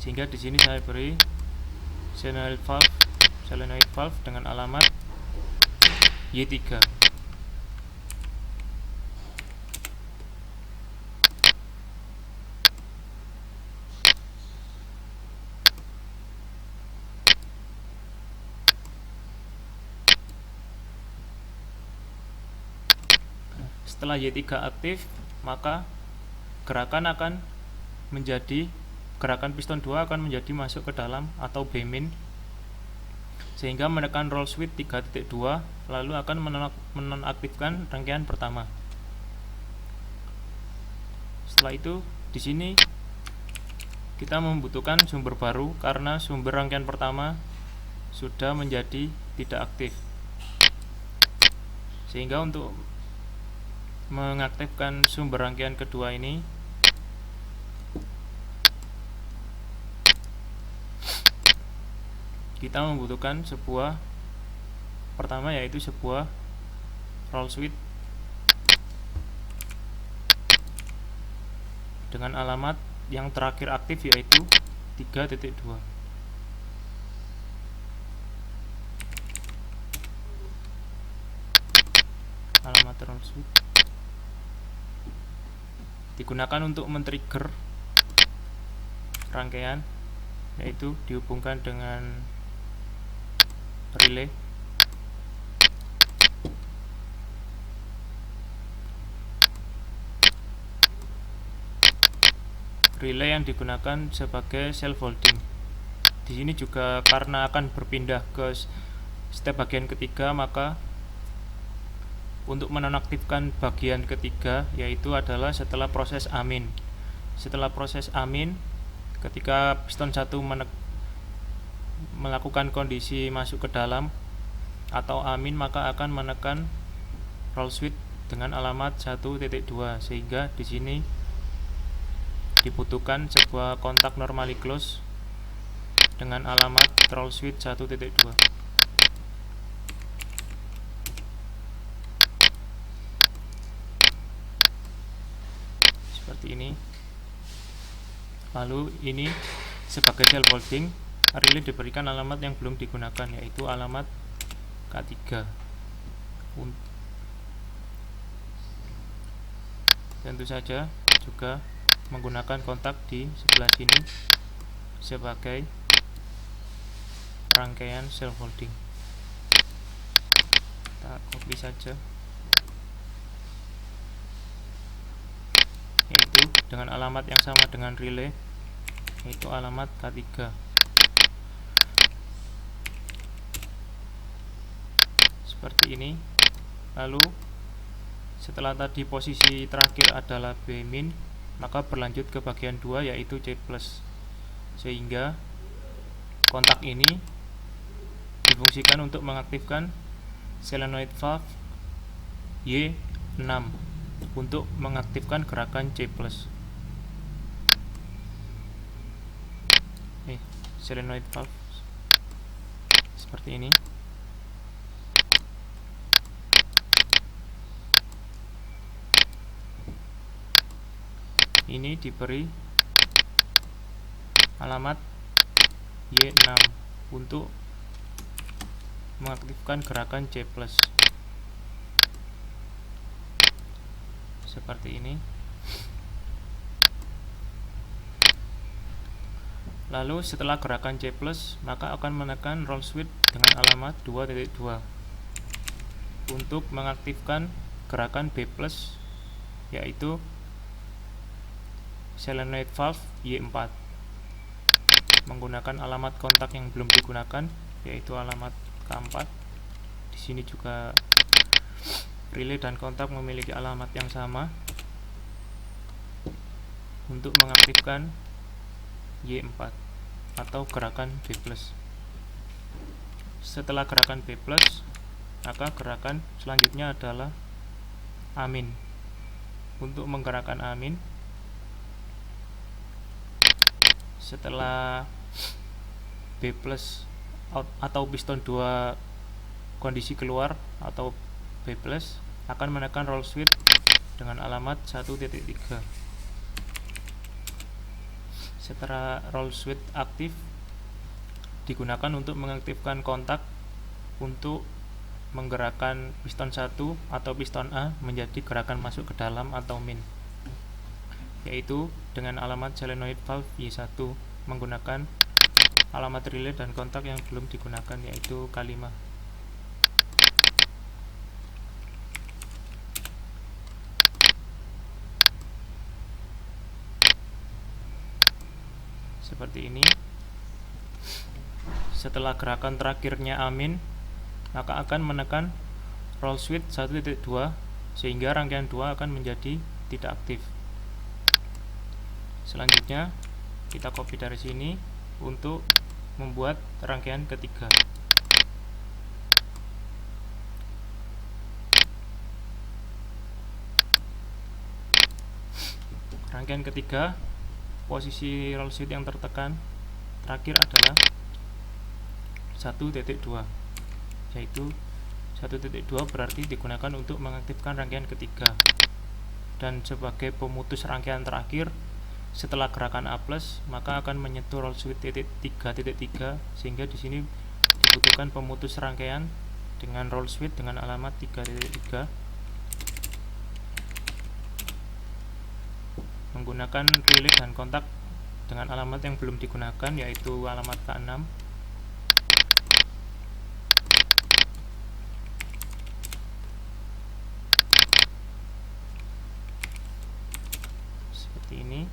Sehingga di sini saya beri solenoid valve dengan alamat Y3. Setelah Y3 aktif, maka gerakan piston 2 akan menjadi masuk ke dalam atau B-min, sehingga menekan roll switch 3.2 lalu akan menonaktifkan rangkaian pertama. Setelah itu di sini kita membutuhkan sumber baru karena sumber rangkaian pertama sudah menjadi tidak aktif. Sehingga untuk mengaktifkan sumber rangkaian kedua ini, kita membutuhkan sebuah pertama, yaitu sebuah roll switch dengan alamat yang terakhir aktif, yaitu 3.2. Alamat roll switch digunakan untuk men-trigger rangkaian, yaitu dihubungkan dengan relay. Relay yang digunakan sebagai self holding. Di sini juga karena akan berpindah ke step bagian ketiga, maka untuk menonaktifkan bagian ketiga, yaitu adalah setelah proses amin. Setelah proses amin, ketika piston 1 melakukan kondisi masuk ke dalam atau amin, maka akan menekan roll switch dengan alamat 1.2, sehingga di sini dibutuhkan sebuah kontak normally close dengan alamat roll switch 1.2. Seperti ini. Lalu ini sebagai self holding, relay diberikan alamat yang belum digunakan, yaitu alamat K3. Tentu saja juga menggunakan kontak di sebelah sini sebagai rangkaian self holding. Kita copy saja, yaitu dengan alamat yang sama dengan relay, yaitu alamat K3. Seperti ini. Lalu setelah tadi posisi terakhir adalah B min, maka berlanjut ke bagian 2, yaitu C plus, sehingga kontak ini difungsikan untuk mengaktifkan solenoid valve Y6 untuk mengaktifkan gerakan C plus. Solenoid valve seperti ini. Ini diberi alamat Y6 untuk mengaktifkan gerakan C plus. Seperti ini. Lalu setelah gerakan C plus, maka akan menekan roll switch dengan alamat 2.2 untuk mengaktifkan gerakan B plus, yaitu solenoid valve Y4 menggunakan alamat kontak yang belum digunakan, yaitu alamat K4. Di sini juga relay dan kontak memiliki alamat yang sama untuk mengaktifkan Y4 atau gerakan B plus. Setelah gerakan B plus, maka gerakan selanjutnya adalah amin. Untuk menggerakkan amin, setelah B plus atau piston 2 kondisi keluar atau B plus, akan menekan roll switch dengan alamat 1.3. Setelah roll switch aktif, digunakan untuk mengaktifkan kontak untuk menggerakkan piston 1 atau piston A menjadi gerakan masuk ke dalam atau min, yaitu dengan alamat solenoid valve Y1 menggunakan alamat relay dan kontak yang belum digunakan, yaitu K5. Seperti ini. Setelah gerakan terakhirnya amin, maka akan menekan roll switch 1.2 sehingga rangkaian 2 akan menjadi tidak aktif. Selanjutnya kita copy dari sini untuk membuat rangkaian ketiga. Rangkaian ketiga, posisi roll switch yang tertekan terakhir adalah 1.2, yaitu 1.2 berarti digunakan untuk mengaktifkan rangkaian ketiga. Dan sebagai pemutus rangkaian terakhir setelah gerakan A+, maka akan menyentuh roll switch 3.3 sehingga di sini dibutuhkan pemutus rangkaian dengan roll switch dengan alamat 3.3 menggunakan relay dan kontak dengan alamat yang belum digunakan, yaitu alamat K6. Seperti ini.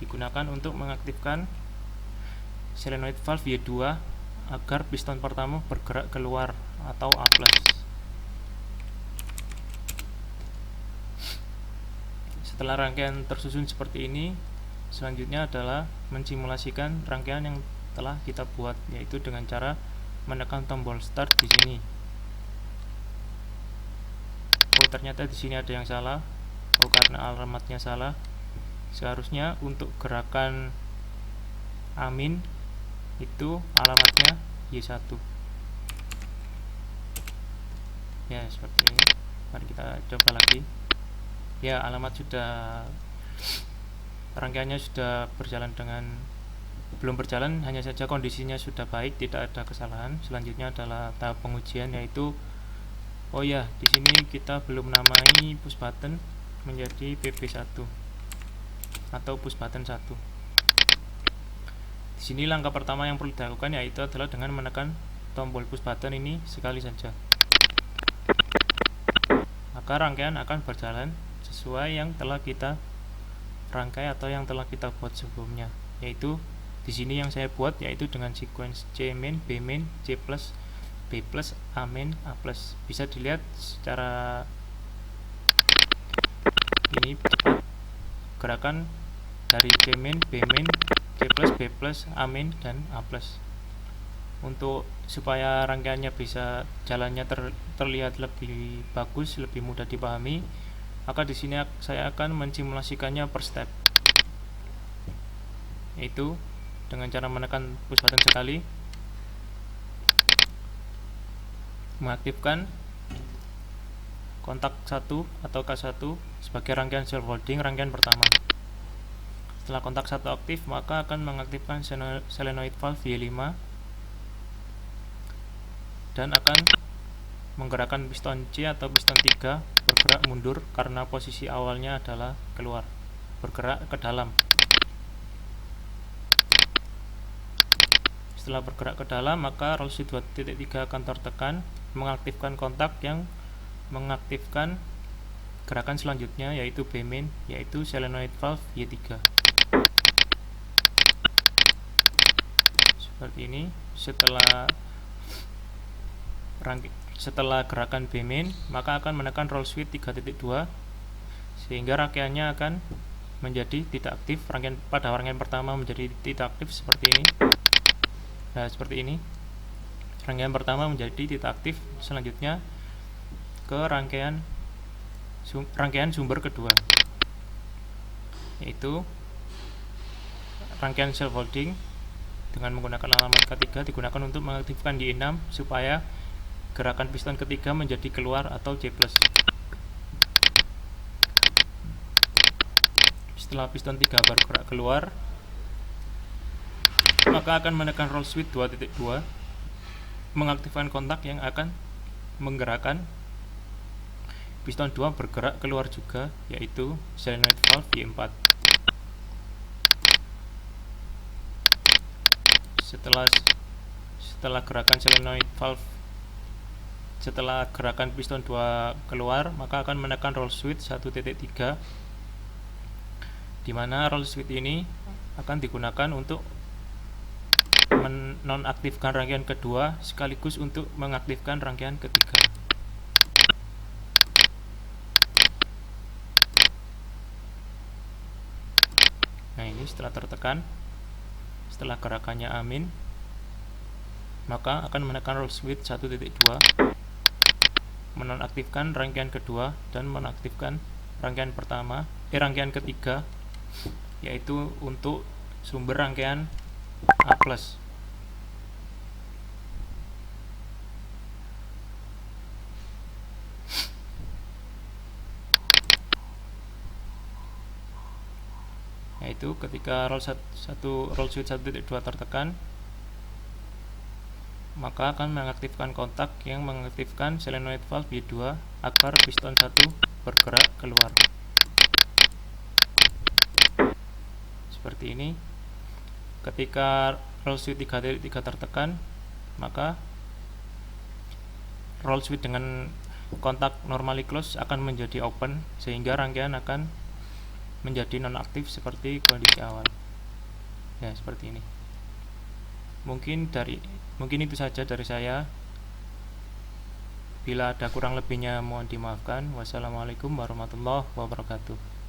Digunakan untuk mengaktifkan solenoid valve Y2 agar piston pertama bergerak keluar atau A+. Setelah rangkaian tersusun seperti ini, selanjutnya adalah mensimulasikan rangkaian yang telah kita buat, yaitu dengan cara menekan tombol start di sini. Oh, ternyata di sini ada yang salah. Oh, karena alamatnya salah. Seharusnya untuk gerakan amin itu alamatnya Y1. Ya, seperti ini. Mari kita coba lagi. Ya, alamat sudah, rangkaiannya sudah berjalan dengan, belum berjalan, hanya saja kondisinya sudah baik, tidak ada kesalahan. Selanjutnya adalah tahap pengujian, yaitu oh ya, di sini kita belum namai push button menjadi PP1 atau push button 1. Di sini langkah pertama yang perlu dilakukan yaitu adalah dengan menekan tombol push button ini sekali saja. Maka rangkaian akan berjalan sesuai yang telah kita rangkai atau yang telah kita buat sebelumnya, yaitu di sini yang saya buat yaitu dengan sequence C main, B main, C plus, B plus, A main, A plus. Bisa dilihat secara ini gerakan dari C main, B main, C plus, B plus, A main, dan A plus. Untuk supaya rangkaiannya bisa jalannya terlihat lebih bagus, lebih mudah dipahami, maka di sini saya akan mensimulasikannya per step, yaitu dengan cara menekan push button sekali, mengaktifkan kontak 1 atau K1 sebagai rangkaian self holding rangkaian pertama. Setelah kontak 1 aktif, maka akan mengaktifkan solenoid valve Y5 dan akan menggerakkan piston C atau piston 3 bergerak mundur karena posisi awalnya adalah keluar, bergerak ke dalam. Setelah bergerak ke dalam, maka roll switch 2.3 akan tertekan, mengaktifkan kontak yang mengaktifkan gerakan selanjutnya, yaitu B main, yaitu solenoid valve Y3. Seperti ini. Setelah gerakan B main, maka akan menekan roll switch 3.2 sehingga rangkaiannya akan menjadi tidak aktif. Pada rangkaian pertama menjadi tidak aktif seperti ini. Nah, seperti ini. Rangkaian pertama menjadi tidak aktif. Selanjutnya ke rangkaian sumber kedua, yaitu rangkaian self holding dengan menggunakan alamat K3 digunakan untuk mengaktifkan Y6 supaya gerakan piston ketiga menjadi keluar atau C+. setelah piston 3 bergerak keluar, maka akan menekan roll switch 2.2 mengaktifkan kontak yang akan menggerakkan piston 2 bergerak keluar juga, yaitu solenoid valve Y4. Setelah gerakan solenoid valve, setelah gerakan piston 2 keluar, maka akan menekan roll switch 1.3, di mana roll switch ini akan digunakan untuk menonaktifkan rangkaian kedua sekaligus untuk mengaktifkan rangkaian ketiga. Nah, ini setelah tertekan, setelah gerakannya amin, maka akan menekan roll switch 1.2 menonaktifkan rangkaian kedua dan menaktifkan rangkaian ketiga, yaitu untuk sumber rangkaian A+. Yaitu ketika roll switch 1.2 tertekan, maka akan mengaktifkan kontak yang mengaktifkan solenoid valve Y2 agar piston 1 bergerak keluar. Seperti ini. Ketika roll switch 3.3 tertekan, maka roll switch dengan kontak normally close akan menjadi open, sehingga rangkaian akan menjadi nonaktif seperti kondisi awal. Ya, seperti ini. Mungkin itu saja dari saya. Bila ada kurang lebihnya mohon dimaafkan. Wassalamualaikum warahmatullahi wabarakatuh.